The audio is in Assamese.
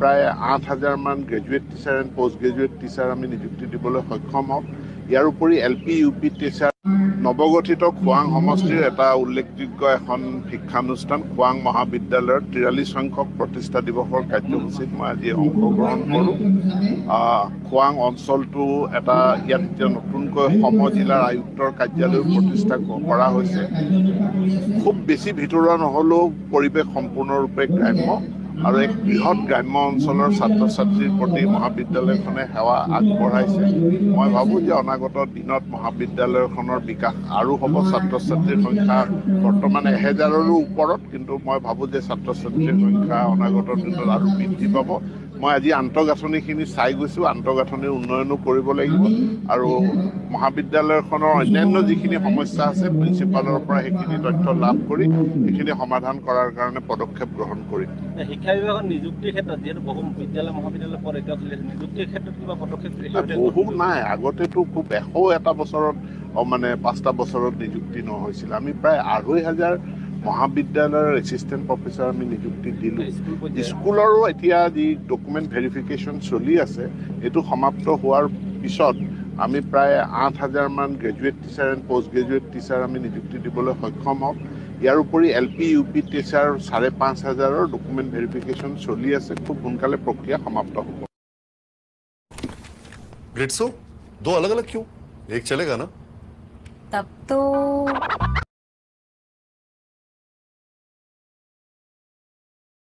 প্ৰায় ৮,০০০ মান graduate teacher and post graduate teacher আমি নিযুক্তি দিবলৈ সক্ষম হওঁ। ইয়াৰ উপৰি LP UP টিচাৰ নৱগঠিত খোৱাং সমষ্টিৰ এটা উল্লেখযোগ্য এখন শিক্ষানুষ্ঠান খোৱাং মহাবিদ্যালয়ৰ ৪৩ সংখ্যক প্ৰতিষ্ঠা দিৱসৰ কাৰ্যসূচীত মই আজি অংশগ্ৰহণ কৰোঁ। খোৱাং অঞ্চলটো এটা ইয়াত এতিয়া নতুনকৈ সমজিলাৰ আয়ুক্তৰ কাৰ্যালয় প্ৰতিষ্ঠা কৰা হৈছে। খুব বেছি ভিতৰুৱা নহ'লেও পৰিৱেশ সম্পূৰ্ণৰূপে গ্ৰাম্য আৰু এক বৃহৎ গ্ৰাম্য অঞ্চলৰ ছাত্ৰ ছাত্ৰীৰ প্ৰতি মহাবিদ্যালয়খনে সেৱা আগবঢ়াইছে। মই ভাবোঁ যে অনাগত দিনত মহাবিদ্যালয়খনৰ বিকাশ আৰু হ'ব। ছাত্ৰ ছাত্ৰীৰ সংখ্যা বৰ্তমান ১,০০০ৰো ওপৰত, কিন্তু মই ভাবোঁ যে ছাত্ৰ ছাত্ৰীৰ সংখ্যা অনাগত দিনত আৰু বৃদ্ধি পাব। মই আজি আন্তঃগাঁথনিখিনি চাই গৈছোঁ, আন্তঃগাঁথনিৰ উন্নয়নো কৰিব লাগিব আৰু মহাবিদ্যালয়খনৰ অন্যান্য যিখিনি সমস্যা আছে প্ৰিন্সিপালৰ পৰা সেইখিনি তথ্য লাভ কৰি সেইখিনি সমাধান কৰাৰ কাৰণে পদক্ষেপ গ্ৰহণ কৰিম। শিক্ষা বিভাগৰ নিযুক্তিৰ ক্ষেত্ৰত যিহেতু বহু বিদ্যালয় মহাবিদ্যালয় পৰীক্ষা চলি আছে, নিযুক্তিৰ ক্ষেত্ৰত কিবা পদক্ষেপ বহু নাই। আগতেতো খুব ১০০টা বছৰত মানে ৫টা বছৰত নিযুক্তি নহৈছিল। আমি প্ৰায় ২৫০০ মহাবিদ্যালয়ৰ এছিষ্টেণ্ট প্ৰফেচাৰ আমি নিযুক্তি দিলোঁ। স্কুলৰো এতিয়া যি ডকুমেণ্ট ভেৰিফিকেশ্যন চলি আছে এইটো সমাপ্ত হোৱাৰ পিছত আমি প্ৰায় ৮,০০০ মান graduate teacher and post graduate teacher আমি নিযুক্তি দিবলৈ সক্ষম হওঁ। ইয়াৰ উপৰি LP UP টিচাৰ ৫,৫০০ৰ ডকুমেণ্ট ভেৰিফিকেশ্যন চলি আছে। খুব সোনকালে প্ৰক্ৰিয়া সমাপ্ত হ'ব। ग्रिड्सो 2 अलग अलग क्यों? एक चलेगा ना? तब तो